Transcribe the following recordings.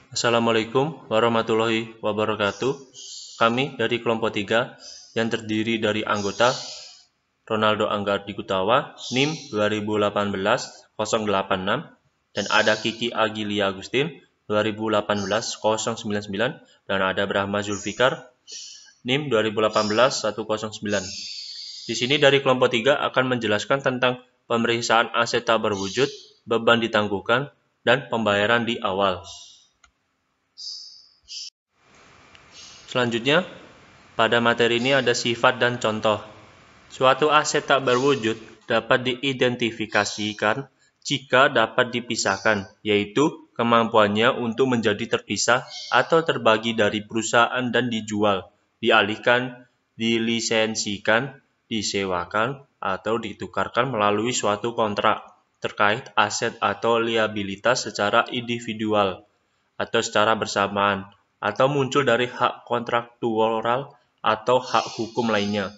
Assalamualaikum warahmatullahi wabarakatuh. Kami dari kelompok 3 yang terdiri dari anggota Ronaldo Angga Digutawa, NIM 2018-086, dan ada Kiki Agilia Agustin 2018-099, dan ada Brahma Zulfikar, NIM 2018-109. Di sini dari kelompok 3 akan menjelaskan tentang pemeriksaan aset tak berwujud, beban ditangguhkan, dan pembayaran di awal. Selanjutnya, pada materi ini ada sifat dan contoh. Suatu aset tak berwujud dapat diidentifikasikan jika dapat dipisahkan, yaitu kemampuannya untuk menjadi terpisah atau terbagi dari perusahaan dan dijual, dialihkan, dilisensikan, disewakan, atau ditukarkan melalui suatu kontrak terkait aset atau liabilitas secara individual atau secara bersamaan, atau muncul dari hak kontraktual atau hak hukum lainnya,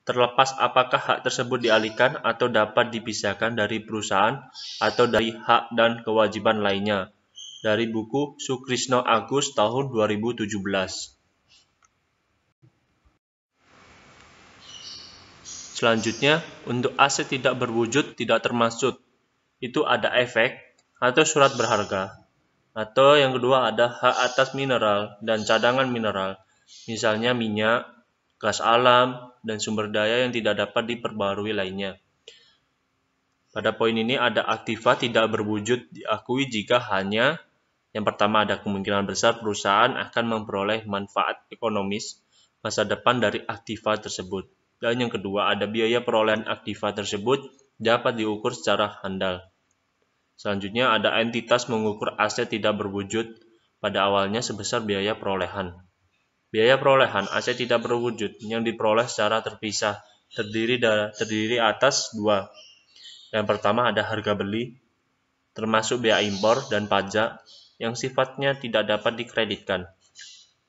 terlepas apakah hak tersebut dialihkan atau dapat dipisahkan dari perusahaan atau dari hak dan kewajiban lainnya. Dari buku Sukrisno Agus tahun 2017. Selanjutnya, untuk aset tidak berwujud tidak termasuk. Itu ada efek atau surat berharga. Atau yang kedua ada hak atas mineral dan cadangan mineral, misalnya minyak, gas alam, dan sumber daya yang tidak dapat diperbarui lainnya. Pada poin ini ada aktiva tidak berwujud diakui jika hanya yang pertama ada kemungkinan besar perusahaan akan memperoleh manfaat ekonomis masa depan dari aktiva tersebut. Dan yang kedua ada biaya perolehan aktiva tersebut dapat diukur secara handal. Selanjutnya ada entitas mengukur aset tidak berwujud pada awalnya sebesar biaya perolehan. Biaya perolehan aset tidak berwujud yang diperoleh secara terpisah terdiri atas dua. Yang pertama ada harga beli, termasuk biaya impor dan pajak yang sifatnya tidak dapat dikreditkan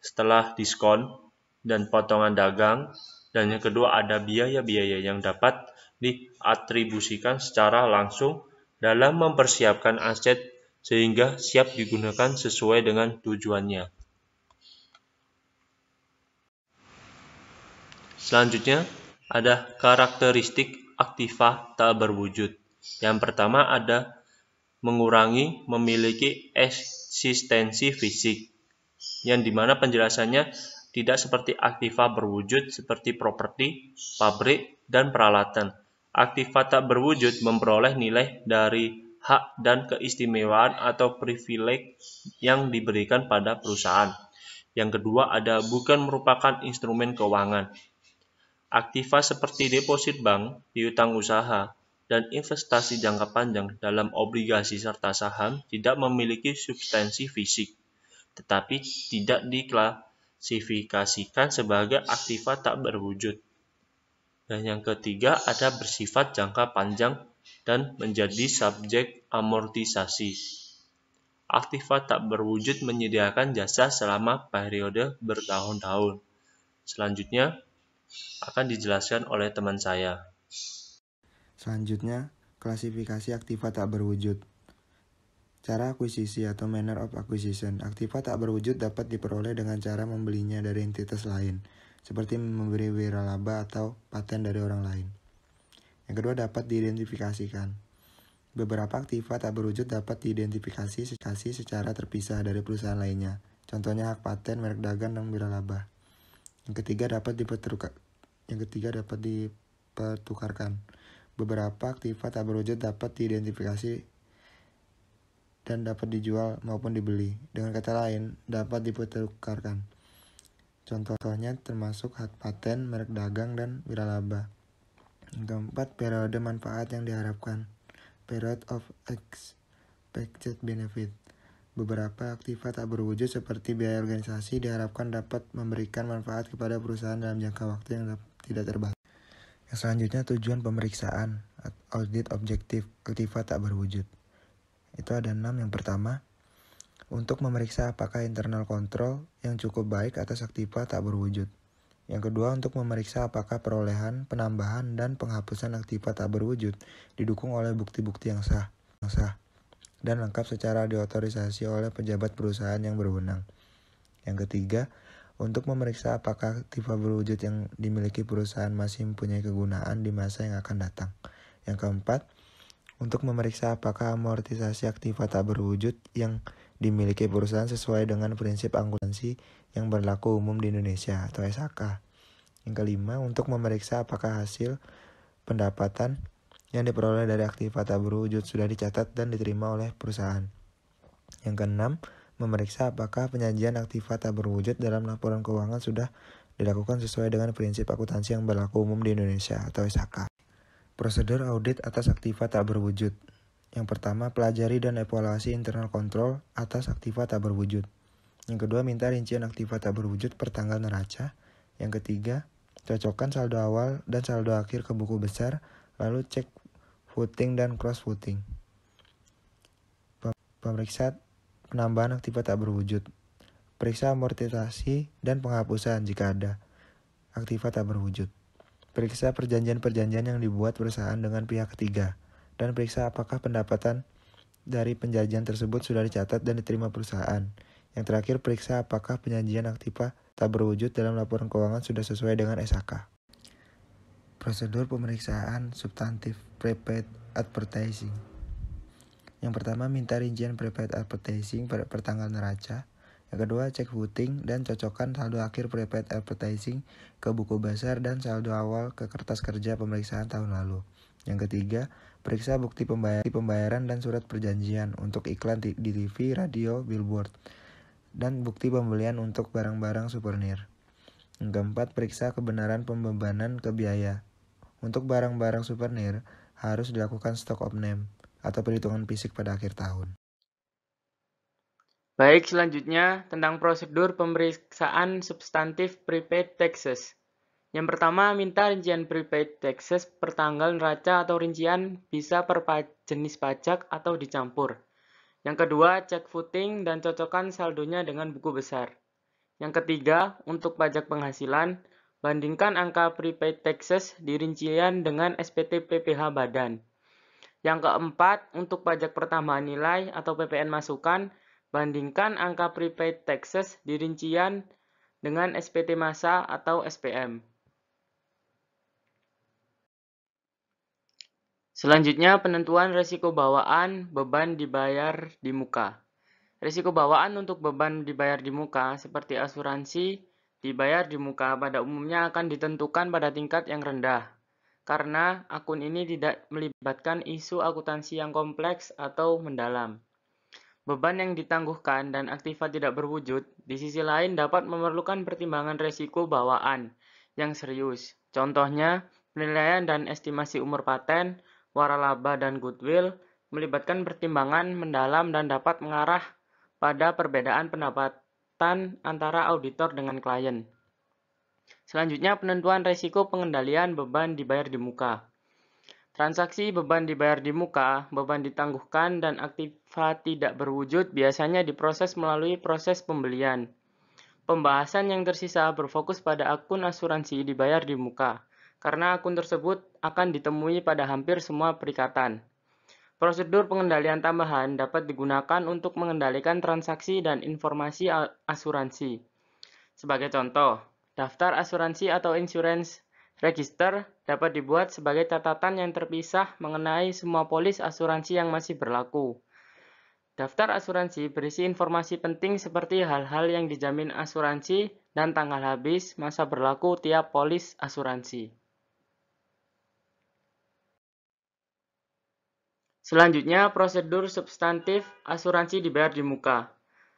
setelah diskon dan potongan dagang. Dan yang kedua ada biaya-biaya yang dapat diatribusikan secara langsung dalam mempersiapkan aset sehingga siap digunakan sesuai dengan tujuannya. Selanjutnya, ada karakteristik aktiva tak berwujud. Yang pertama ada mengurangi memiliki eksistensi fisik, yang dimana penjelasannya tidak seperti aktiva berwujud seperti properti, pabrik, dan peralatan. Aktiva tak berwujud memperoleh nilai dari hak dan keistimewaan atau privilege yang diberikan pada perusahaan. Yang kedua ada bukan merupakan instrumen keuangan. Aktiva seperti deposit bank, piutang usaha, dan investasi jangka panjang dalam obligasi serta saham tidak memiliki substansi fisik, tetapi tidak diklasifikasikan sebagai aktiva tak berwujud. Dan yang ketiga ada bersifat jangka panjang dan menjadi subjek amortisasi. Aktiva tak berwujud menyediakan jasa selama periode bertahun-tahun. Selanjutnya akan dijelaskan oleh teman saya. Selanjutnya, klasifikasi aktiva tak berwujud. Cara akuisisi atau manner of acquisition. Aktiva tak berwujud dapat diperoleh dengan cara membelinya dari entitas lain, seperti memberi wiralaba atau paten dari orang lain. Yang kedua dapat diidentifikasikan. Beberapa aktiva tak berwujud dapat diidentifikasi secara terpisah dari perusahaan lainnya. Contohnya hak paten, merek dagang, dan wiralaba. Yang ketiga dapat dipertukarkan. Beberapa aktiva tak berwujud dapat diidentifikasi dan dapat dijual maupun dibeli. Dengan kata lain, dapat dipertukarkan. Contohnya termasuk hak paten, merek dagang, dan wiralaba. Yang keempat, periode manfaat yang diharapkan. Period of expected benefit. Beberapa aktiva tak berwujud seperti biaya organisasi diharapkan dapat memberikan manfaat kepada perusahaan dalam jangka waktu yang tidak terbatas. Yang selanjutnya tujuan pemeriksaan, audit objektif aktiva tak berwujud. Itu ada 6. Yang pertama, untuk memeriksa apakah internal control yang cukup baik atas aktiva tak berwujud. Yang kedua, untuk memeriksa apakah perolehan, penambahan, dan penghapusan aktiva tak berwujud didukung oleh bukti-bukti yang sah. dan lengkap secara diotorisasi oleh pejabat perusahaan yang berwenang. Yang ketiga, untuk memeriksa apakah aktiva berwujud yang dimiliki perusahaan masih mempunyai kegunaan di masa yang akan datang. Yang keempat, untuk memeriksa apakah amortisasi aktiva tak berwujud yang dimiliki perusahaan sesuai dengan prinsip akuntansi yang berlaku umum di Indonesia atau SAK. Yang kelima, untuk memeriksa apakah hasil pendapatan yang diperoleh dari aktiva tak berwujud sudah dicatat dan diterima oleh perusahaan. Yang keenam, memeriksa apakah penyajian aktiva tak berwujud dalam laporan keuangan sudah dilakukan sesuai dengan prinsip akuntansi yang berlaku umum di Indonesia atau SAK. Prosedur audit atas aktiva tak berwujud. Yang pertama, pelajari dan evaluasi internal control atas aktiva tak berwujud. Yang kedua, minta rincian aktiva tak berwujud per tanggal neraca. Yang ketiga, cocokkan saldo awal dan saldo akhir ke buku besar, lalu cek footing dan cross footing. Pemeriksa penambahan aktiva tak berwujud. Periksa amortisasi dan penghapusan jika ada aktiva tak berwujud. Periksa perjanjian-perjanjian yang dibuat perusahaan dengan pihak ketiga, dan periksa apakah pendapatan dari penjajian tersebut sudah dicatat dan diterima perusahaan. Yang terakhir, periksa apakah penyajian aktiva tak berwujud dalam laporan keuangan sudah sesuai dengan SAK. Prosedur pemeriksaan substantif prepaid advertising. Yang pertama, minta rincian prepaid advertising per tanggal neraca. Yang kedua, cek footing dan cocokkan saldo akhir prepaid advertising ke buku besar dan saldo awal ke kertas kerja pemeriksaan tahun lalu. Yang ketiga, periksa bukti pembayaran dan surat perjanjian untuk iklan di TV, radio, billboard, dan bukti pembelian untuk barang-barang souvenir. Yang keempat, periksa kebenaran pembebanan ke biaya. Untuk barang-barang souvenir, harus dilakukan stock of name atau perhitungan fisik pada akhir tahun. Baik, selanjutnya tentang prosedur pemeriksaan substantif prepaid taxes. Yang pertama, minta rincian prepaid taxes per tanggal neraca atau rincian bisa per jenis pajak atau dicampur. Yang kedua, cek footing dan cocokkan saldonya dengan buku besar. Yang ketiga, untuk pajak penghasilan, bandingkan angka prepaid taxes di rincian dengan SPT PPh Badan. Yang keempat, untuk pajak pertambahan nilai atau PPN masukan, bandingkan angka prepaid taxes di rincian dengan SPT masa atau SPM. Selanjutnya, penentuan risiko bawaan beban dibayar di muka. Risiko bawaan untuk beban dibayar di muka seperti asuransi dibayar di muka pada umumnya akan ditentukan pada tingkat yang rendah, karena akun ini tidak melibatkan isu akuntansi yang kompleks atau mendalam. Beban yang ditangguhkan dan aktiva tidak berwujud, di sisi lain dapat memerlukan pertimbangan risiko bawaan yang serius. Contohnya, penilaian dan estimasi umur paten, waralaba dan goodwill, melibatkan pertimbangan mendalam dan dapat mengarah pada perbedaan pendapatan antara auditor dengan klien. Selanjutnya, penentuan risiko pengendalian beban dibayar di muka. Transaksi beban dibayar di muka, beban ditangguhkan, dan aktiva tidak berwujud biasanya diproses melalui proses pembelian. Pembahasan yang tersisa berfokus pada akun asuransi dibayar di muka, karena akun tersebut akan ditemui pada hampir semua perikatan. Prosedur pengendalian tambahan dapat digunakan untuk mengendalikan transaksi dan informasi asuransi. Sebagai contoh, daftar asuransi atau insurance register dapat dibuat sebagai catatan yang terpisah mengenai semua polis asuransi yang masih berlaku. Daftar asuransi berisi informasi penting seperti hal-hal yang dijamin asuransi dan tanggal habis masa berlaku tiap polis asuransi. Selanjutnya, prosedur substantif asuransi dibayar di muka.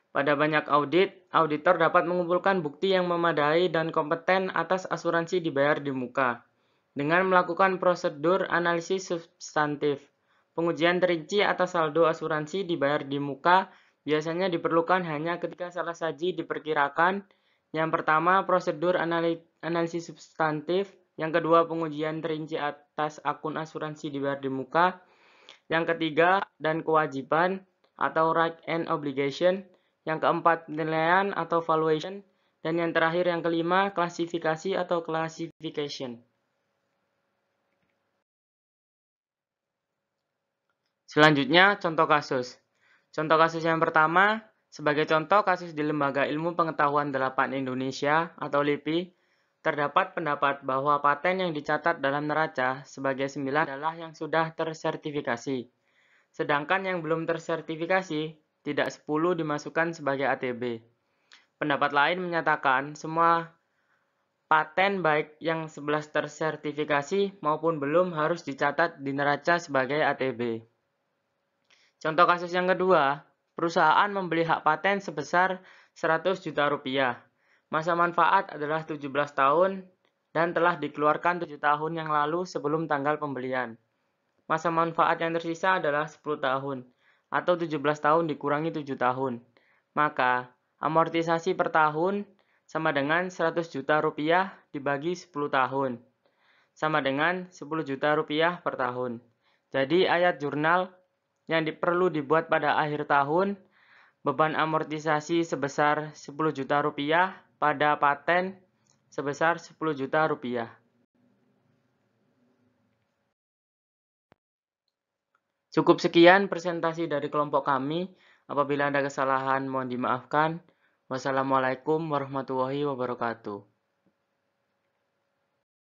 Pada banyak audit, auditor dapat mengumpulkan bukti yang memadai dan kompeten atas asuransi dibayar di muka. Dengan melakukan prosedur analisis substantif, pengujian terinci atas saldo asuransi dibayar di muka biasanya diperlukan hanya ketika salah saji diperkirakan. Yang pertama, prosedur analisis substantif. Yang kedua, pengujian terinci atas akun asuransi dibayar di muka. Yang ketiga, dan kewajiban atau right and obligation. Yang keempat, penilaian atau valuation. Dan yang terakhir, yang kelima, klasifikasi atau classification. Selanjutnya, contoh kasus. Contoh kasus yang pertama, sebagai contoh kasus di Lembaga Ilmu Pengetahuan 8 Indonesia atau LIPI, terdapat pendapat bahwa paten yang dicatat dalam neraca sebagai 9 adalah yang sudah tersertifikasi. Sedangkan yang belum tersertifikasi, tidak 10 dimasukkan sebagai ATB. Pendapat lain menyatakan semua paten baik yang 11 tersertifikasi maupun belum harus dicatat di neraca sebagai ATB. Contoh kasus yang kedua, perusahaan membeli hak paten sebesar 100 juta rupiah. Masa manfaat adalah 17 tahun dan telah dikeluarkan 7 tahun yang lalu sebelum tanggal pembelian. Masa manfaat yang tersisa adalah 10 tahun atau 17 tahun dikurangi 7 tahun. Maka, amortisasi per tahun sama dengan 100 juta rupiah dibagi 10 tahun. Sama dengan 10 juta rupiah per tahun. Jadi ayat jurnal yang perlu dibuat pada akhir tahun, beban amortisasi sebesar 10 juta rupiah pada paten sebesar 10 juta rupiah. Cukup sekian presentasi dari kelompok kami. Apabila ada kesalahan mohon dimaafkan. Wassalamualaikum warahmatullahi wabarakatuh.